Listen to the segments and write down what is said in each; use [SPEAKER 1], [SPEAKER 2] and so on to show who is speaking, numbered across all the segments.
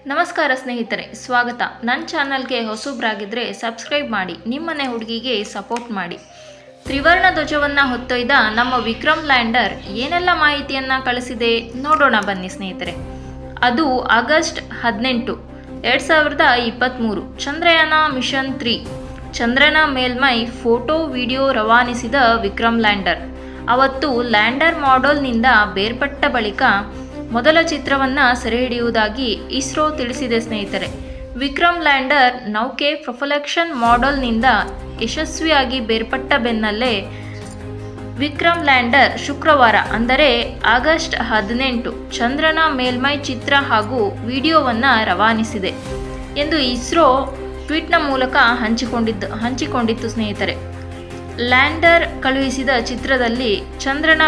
[SPEAKER 1] ನಮಸ್ಕಾರ ಸ್ನೇಹಿತರೆ, ಸ್ವಾಗತ. ನನ್ನ ಚಾನಲ್ಗೆ ಹೊಸಬ್ರಾಗಿದ್ದರೆ ಸಬ್ಸ್ಕ್ರೈಬ್ ಮಾಡಿ, ನಿಮ್ಮನೆ ಹುಡುಗಿಗೆ ಸಪೋರ್ಟ್ ಮಾಡಿ. ತ್ರಿವರ್ಣ ಧ್ವಜವನ್ನು ಹೊತ್ತೊಯ್ದ ನಮ್ಮ ವಿಕ್ರಮ್ ಲ್ಯಾಂಡರ್ ಏನೆಲ್ಲ ಮಾಹಿತಿಯನ್ನು ಕಳಿಸಿದೆ ನೋಡೋಣ ಬನ್ನಿ ಸ್ನೇಹಿತರೆ. ಅದು ಆಗಸ್ಟ್ 18, 2023 ಚಂದ್ರಯಾನ ಮಿಷನ್ 3 ಚಂದ್ರನ ಮೇಲ್ಮೈ ಫೋಟೋ ವಿಡಿಯೋ ರವಾನಿಸಿದ ವಿಕ್ರಮ್ ಲ್ಯಾಂಡರ್. ಅವತ್ತು ಲ್ಯಾಂಡರ್ ಮಾಡ್ಯೂಲ್ನಿಂದ ಬೇರ್ಪಟ್ಟ ಬಳಿಕ ಮೊದಲ ಚಿತ್ರವನ್ನು ಸೆರೆಹಿಡಿಯುವುದಾಗಿ ಇಸ್ರೋ ತಿಳಿಸಿದೆ ಸ್ನೇಹಿತರೆ. ವಿಕ್ರಮ್ ಲ್ಯಾಂಡರ್ ನೌಕೆ ಪ್ರೊಪಲ್ಷನ್ ಮಾಡ್ಯೂಲ್ನಿಂದ ಯಶಸ್ವಿಯಾಗಿ ಬೇರ್ಪಟ್ಟ ಬೆನ್ನಲ್ಲೇ ವಿಕ್ರಮ್ ಲ್ಯಾಂಡರ್ ಶುಕ್ರವಾರ ಅಂದರೆ ಆಗಸ್ಟ್ 18 ಚಂದ್ರನ ಮೇಲ್ಮೈ ಚಿತ್ರ ಹಾಗೂ ವಿಡಿಯೋವನ್ನು ರವಾನಿಸಿದೆ ಎಂದು ಇಸ್ರೋ ಟ್ವೀಟ್ನ ಮೂಲಕ ಹಂಚಿಕೊಂಡಿತ್ತು ಸ್ನೇಹಿತರೆ. ಲ್ಯಾಂಡರ್ ಕಳುಹಿಸಿದ ಚಿತ್ರದಲ್ಲಿ ಚಂದ್ರನ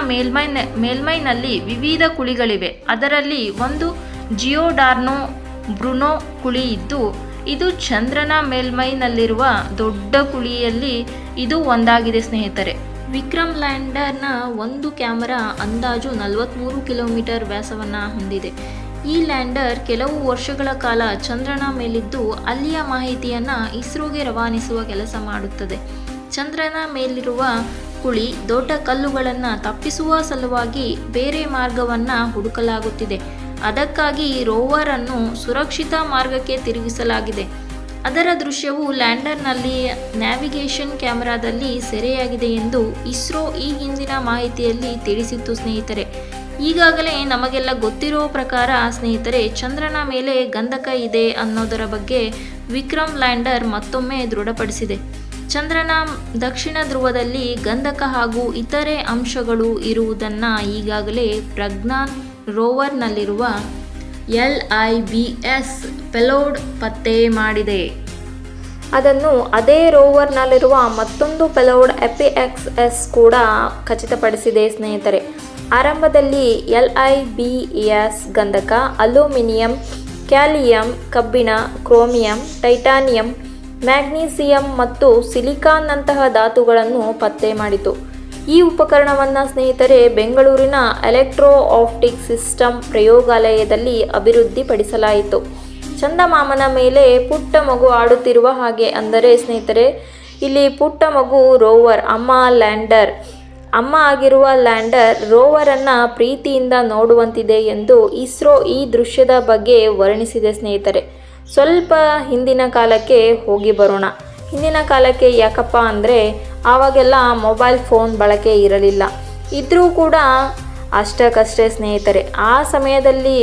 [SPEAKER 1] ಮೇಲ್ಮೈನಲ್ಲಿ ವಿವಿಧ ಕುಳಿಗಳಿವೆ. ಅದರಲ್ಲಿ ಒಂದು ಜಿಯೋಡಾರ್ನೋ ಬ್ರುನೋ ಕುಳಿ ಇದ್ದು, ಇದು ಚಂದ್ರನ ಮೇಲ್ಮೈನಲ್ಲಿರುವ ದೊಡ್ಡ ಕುಳಿಯಲ್ಲಿ ಇದು ಒಂದಾಗಿದೆ ಸ್ನೇಹಿತರೆ. ವಿಕ್ರಮ್ ಲ್ಯಾಂಡರ್ನ ಒಂದು ಕ್ಯಾಮರಾ ಅಂದಾಜು 43 ಕಿಲೋಮೀಟರ್ ವ್ಯಾಸವನ್ನು ಹೊಂದಿದೆ. ಈ ಲ್ಯಾಂಡರ್ ಕೆಲವು ವರ್ಷಗಳ ಕಾಲ ಚಂದ್ರನ ಮೇಲಿದ್ದು ಅಲ್ಲಿಯ ಮಾಹಿತಿಯನ್ನು ಇಸ್ರೋಗೆ ರವಾನಿಸುವ ಕೆಲಸ ಮಾಡುತ್ತದೆ. ಚಂದ್ರನ ಮೇಲಿರುವ ಕುಳಿ ದೊಡ್ಡ ಕಲ್ಲುಗಳನ್ನು ತಪ್ಪಿಸುವ ಸಲುವಾಗಿ ಬೇರೆ ಮಾರ್ಗವನ್ನು ಹುಡುಕಲಾಗುತ್ತಿದೆ. ಅದಕ್ಕಾಗಿ ರೋವರ್ ಅನ್ನು ಸುರಕ್ಷಿತ ಮಾರ್ಗಕ್ಕೆ ತಿರುಗಿಸಲಾಗಿದೆ. ಅದರ ದೃಶ್ಯವು ಲ್ಯಾಂಡರ್ನಲ್ಲಿ ನ್ಯಾವಿಗೇಷನ್ ಕ್ಯಾಮೆರಾದಲ್ಲಿ ಸೆರೆಯಾಗಿದೆ ಎಂದು ಇಸ್ರೋ ಈ ಹಿಂದಿನ ಮಾಹಿತಿಯಲ್ಲಿ ತಿಳಿಸಿತ್ತು ಸ್ನೇಹಿತರೆ. ಈಗಾಗಲೇ ನಮಗೆಲ್ಲ ಗೊತ್ತಿರೋ ಪ್ರಕಾರ ಸ್ನೇಹಿತರೆ, ಚಂದ್ರನ ಮೇಲೆ ಗಂಧಕ ಇದೆ ಅನ್ನೋದರ ಬಗ್ಗೆ ವಿಕ್ರಮ್ ಲ್ಯಾಂಡರ್ ಮತ್ತೊಮ್ಮೆ ದೃಢಪಡಿಸಿದೆ. ಚಂದ್ರನ ದಕ್ಷಿಣ ಧ್ರುವದಲ್ಲಿ ಗಂಧಕ ಹಾಗೂ ಇತರೆ ಅಂಶಗಳು ಇರುವುದನ್ನು ಈಗಾಗಲೇ ಪ್ರಜ್ಞಾನ್ ರೋವರ್ನಲ್ಲಿರುವ LIBS ಪೆಲೋಡ್ ಪತ್ತೆ ಮಾಡಿದೆ. ಅದನ್ನು ಅದೇ ರೋವರ್ನಲ್ಲಿರುವ ಮತ್ತೊಂದು ಪೆಲೋಡ್ ಎಪಿಎಕ್ಸ್ ಕೂಡ ಖಚಿತಪಡಿಸಿದೆ ಸ್ನೇಹಿತರೆ. ಆರಂಭದಲ್ಲಿ LIBS ಗಂಧಕ, ಅಲ್ಯೂಮಿನಿಯಂ, ಕ್ಯಾಲಿಯಂ, ಕಬ್ಬಿಣ, ಕ್ರೋಮಿಯಂ, ಟೈಟಾನಿಯಂ, ಮ್ಯಾಗ್ನೀಸಿಯಂ ಮತ್ತು ಸಿಲಿಕಾನ್ನಂತಹ ಧಾತುಗಳನ್ನು ಪತ್ತೆ ಮಾಡಿತು. ಈ ಉಪಕರಣವನ್ನು ಸ್ನೇಹಿತರೆ ಬೆಂಗಳೂರಿನ ಎಲೆಕ್ಟ್ರೋ ಆಪ್ಟಿಕ್ ಸಿಸ್ಟಮ್ ಪ್ರಯೋಗಾಲಯದಲ್ಲಿ ಅಭಿವೃದ್ಧಿಪಡಿಸಲಾಯಿತು. ಚಂದಮಾಮನ ಮೇಲೆ ಪುಟ್ಟ ಮಗು ಆಡುತ್ತಿರುವ ಹಾಗೆ, ಅಂದರೆ ಸ್ನೇಹಿತರೆ ಇಲ್ಲಿ ಪುಟ್ಟ ಮಗು ರೋವರ್, ಅಮ್ಮ ಆಗಿರುವ ಲ್ಯಾಂಡರ್ ರೋವರನ್ನು ಪ್ರೀತಿಯಿಂದ ನೋಡುವಂತಿದೆ ಎಂದು ಇಸ್ರೋ ಈ ದೃಶ್ಯದ ಬಗ್ಗೆ ವರ್ಣಿಸಿದೆ ಸ್ನೇಹಿತರೆ. ಸ್ವಲ್ಪ ಹಿಂದಿನ ಕಾಲಕ್ಕೆ ಹೋಗಿ ಬರೋಣ. ಹಿಂದಿನ ಕಾಲಕ್ಕೆ ಯಾಕಪ್ಪ ಅಂದರೆ ಆವಾಗೆಲ್ಲ ಮೊಬೈಲ್ ಫೋನ್ ಬಳಕೆ ಇರಲಿಲ್ಲ. ಇದ್ದರೂ ಕೂಡ ಅಷ್ಟಕ್ಕಷ್ಟೇ ಸ್ನೇಹಿತರೆ. ಆ ಸಮಯದಲ್ಲಿ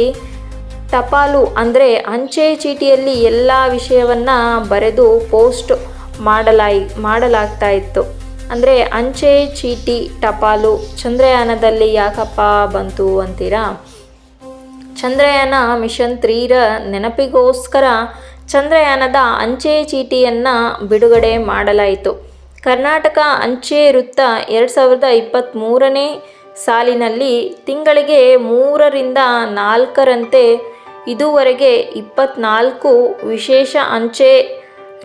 [SPEAKER 1] ಟಪಾಲು ಅಂದರೆ ಅಂಚೆ ಚೀಟಿಯಲ್ಲಿ ಎಲ್ಲ ವಿಷಯವನ್ನು ಬರೆದು ಪೋಸ್ಟ್ ಮಾಡಲಾಗ್ತಾ ಇತ್ತು. ಅಂದರೆ ಅಂಚೆ ಚೀಟಿ, ಟಪಾಲು ಚಂದ್ರಯಾನದಲ್ಲಿ ಯಾಕಪ್ಪ ಬಂತು ಅಂತೀರಾ? ಚಂದ್ರಯಾನ ಮಿಷನ್ 3ರ ನೆನಪಿಗೋಸ್ಕರ ಚಂದ್ರಯಾನದ ಅಂಚೆ ಚೀಟಿಯನ್ನು ಬಿಡುಗಡೆ ಮಾಡಲಾಯಿತು. ಕರ್ನಾಟಕ ಅಂಚೆ ವೃತ್ತ 2023ನೇ ಸಾಲಿನಲ್ಲಿ ತಿಂಗಳಿಗೆ 3ರಿಂದ 4ರಂತೆ ಇದುವರೆಗೆ 24 ವಿಶೇಷ ಅಂಚೆ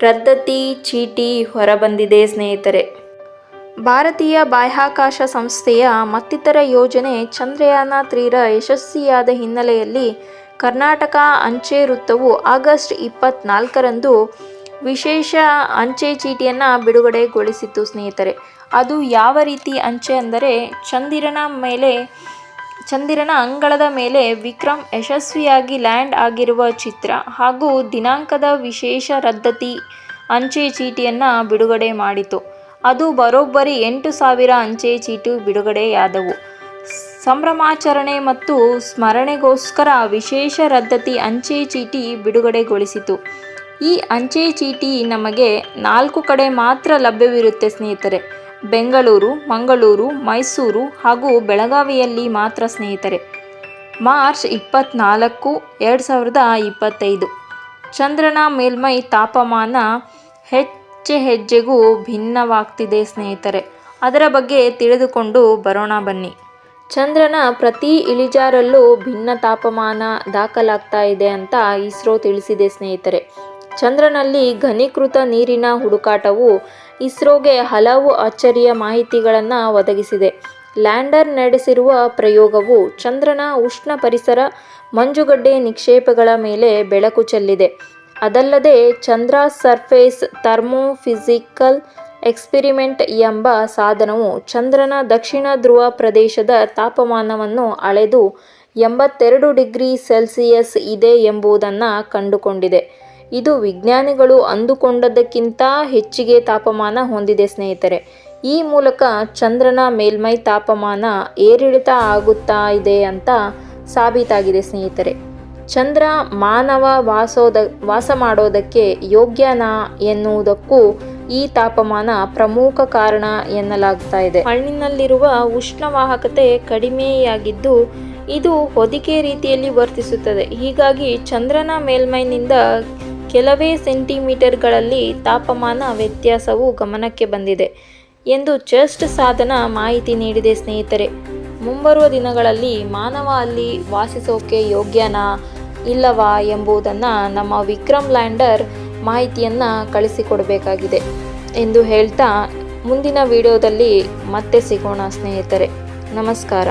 [SPEAKER 1] ರದ್ದತಿ ಚೀಟಿ ಹೊರಬಂದಿದೆ ಸ್ನೇಹಿತರೆ. ಭಾರತೀಯ ಬಾಹ್ಯಾಕಾಶ ಸಂಸ್ಥೆಯ ಮತ್ತಿತರ ಯೋಜನೆ ಚಂದ್ರಯಾನ 3ರ ಯಶಸ್ವಿಯಾದ ಹಿನ್ನೆಲೆಯಲ್ಲಿ ಕರ್ನಾಟಕ ಅಂಚೆ ವೃತ್ತವು ಆಗಸ್ಟ್ 24ರಂದು ವಿಶೇಷ ಅಂಚೆ ಚೀಟಿಯನ್ನು ಬಿಡುಗಡೆಗೊಳಿಸಿತು ಸ್ನೇಹಿತರೆ. ಅದು ಯಾವ ರೀತಿ ಅಂಚೆ ಅಂದರೆ ಚಂದಿರನ ಅಂಗಳದ ಮೇಲೆ ವಿಕ್ರಮ್ ಯಶಸ್ವಿಯಾಗಿ ಲ್ಯಾಂಡ್ ಆಗಿರುವ ಚಿತ್ರ ಹಾಗೂ ದಿನಾಂಕದ ವಿಶೇಷ ರದ್ದತಿ ಅಂಚೆ ಚೀಟಿಯನ್ನು ಬಿಡುಗಡೆ ಮಾಡಿತು. ಅದು ಬರೋಬ್ಬರಿ 8,000 ಅಂಚೆ ಚೀಟಿ ಬಿಡುಗಡೆಯಾದವು. ಸಂಭ್ರಮಾಚರಣೆ ಮತ್ತು ಸ್ಮರಣೆಗೋಸ್ಕರ ವಿಶೇಷ ರದ್ದತಿ ಅಂಚೆ ಚೀಟಿ ಬಿಡುಗಡೆಗೊಳಿಸಿತು. ಈ ಅಂಚೆ ಚೀಟಿ ನಮಗೆ 4 ಕಡೆ ಮಾತ್ರ ಲಭ್ಯವಿರುತ್ತೆ ಸ್ನೇಹಿತರೆ. ಬೆಂಗಳೂರು, ಮಂಗಳೂರು, ಮೈಸೂರು ಹಾಗೂ ಬೆಳಗಾವಿಯಲ್ಲಿ ಮಾತ್ರ ಸ್ನೇಹಿತರೆ. ಮಾರ್ಚ್ 24, 2025 ಚಂದ್ರನ ಮೇಲ್ಮೈ ತಾಪಮಾನ ಹೆಜ್ಜೆಗೂ ಭಿನ್ನವಾಗ್ತಿದೆ ಸ್ನೇಹಿತರೆ. ಅದರ ಬಗ್ಗೆ ತಿಳಿದುಕೊಂಡು ಬರೋಣ ಬನ್ನಿ. ಚಂದ್ರನ ಪ್ರತಿ ಇಳಿಜಾರಲ್ಲೂ ಭಿನ್ನ ತಾಪಮಾನ ದಾಖಲಾಗ್ತಾ ಇದೆ ಅಂತ ಇಸ್ರೋ ತಿಳಿಸಿದೆ ಸ್ನೇಹಿತರೆ. ಚಂದ್ರನಲ್ಲಿ ಘನೀಕೃತ ನೀರಿನ ಹುಡುಕಾಟವು ಇಸ್ರೋಗೆ ಹಲವು ಅಚ್ಚರಿಯ ಮಾಹಿತಿಗಳನ್ನು ಒದಗಿಸಿದೆ. ಲ್ಯಾಂಡರ್ ನಡೆಸಿರುವ ಪ್ರಯೋಗವು ಚಂದ್ರನ ಉಷ್ಣ ಪರಿಸರ ಮಂಜುಗಡ್ಡೆ ನಿಕ್ಷೇಪಗಳ ಮೇಲೆ ಬೆಳಕು ಚೆಲ್ಲಿದೆ. ಅದಲ್ಲದೆ ಚಂದ್ರ ಸರ್ಫೇಸ್ ಥರ್ಮೋಫಿಸಿಕಲ್ ಎಕ್ಸ್ಪೆರಿಮೆಂಟ್ ಎಂಬ ಸಾಧನವು ಚಂದ್ರನ ದಕ್ಷಿಣ ಧ್ರುವ ಪ್ರದೇಶದ ತಾಪಮಾನವನ್ನು ಅಳೆದು 82 ಡಿಗ್ರಿ ಸೆಲ್ಸಿಯಸ್ ಇದೆ ಎಂಬುದನ್ನು ಕಂಡುಕೊಂಡಿದೆ. ಇದು ವಿಜ್ಞಾನಿಗಳು ಅಂದುಕೊಂಡದ್ದಕ್ಕಿಂತ ಹೆಚ್ಚಿಗೆ ತಾಪಮಾನ ಹೊಂದಿದೆ ಸ್ನೇಹಿತರೆ. ಈ ಮೂಲಕ ಚಂದ್ರನ ಮೇಲ್ಮೈ ತಾಪಮಾನ ಏರಿಳಿತ ಆಗುತ್ತಾ ಇದೆ ಅಂತ ಸಾಬೀತಾಗಿದೆ ಸ್ನೇಹಿತರೆ. ಚಂದ್ರ ಮಾನವ ವಾಸ ಮಾಡೋದಕ್ಕೆ ಯೋಗ್ಯನಾ ಎನ್ನುವುದಕ್ಕೂ ಈ ತಾಪಮಾನ ಪ್ರಮುಖ ಕಾರಣ ಎನ್ನಲಾಗ್ತಾ ಇದೆ. ಮಣ್ಣಿನಲ್ಲಿರುವ ಉಷ್ಣವಾಹಕತೆ ಕಡಿಮೆಯಾಗಿದ್ದು ಇದು ಹೊದಿಕೆ ರೀತಿಯಲ್ಲಿ ವರ್ತಿಸುತ್ತದೆ. ಹೀಗಾಗಿ ಚಂದ್ರನ ಮೇಲ್ಮೈನಿಂದ ಕೆಲವೇ ಸೆಂಟಿಮೀಟರ್ಗಳಲ್ಲಿ ತಾಪಮಾನ ವ್ಯತ್ಯಾಸವು ಗಮನಕ್ಕೆ ಬಂದಿದೆ ಎಂದು ಚೆಸ್ಟ್ ಸಾಧನ ಮಾಹಿತಿ ನೀಡಿದೆ ಸ್ನೇಹಿತರೆ. ಮುಂಬರುವ ದಿನಗಳಲ್ಲಿ ಮಾನವ ಅಲ್ಲಿ ವಾಸಿಸೋಕೆ ಯೋಗ್ಯನಾ ಇಲ್ಲವಾ ಎಂಬುದನ್ನು ನಮ್ಮ ವಿಕ್ರಮ್ ಲ್ಯಾಂಡರ್ ಮಾಹಿತಿಯನ್ನು ಕಳಿಸಿಕೊಡಬೇಕಾಗಿದೆ ಎಂದು ಹೇಳ್ತಾ ಮುಂದಿನ ವಿಡಿಯೋದಲ್ಲಿ ಮತ್ತೆ ಸಿಗೋಣ ಸ್ನೇಹಿತರೆ. ನಮಸ್ಕಾರ.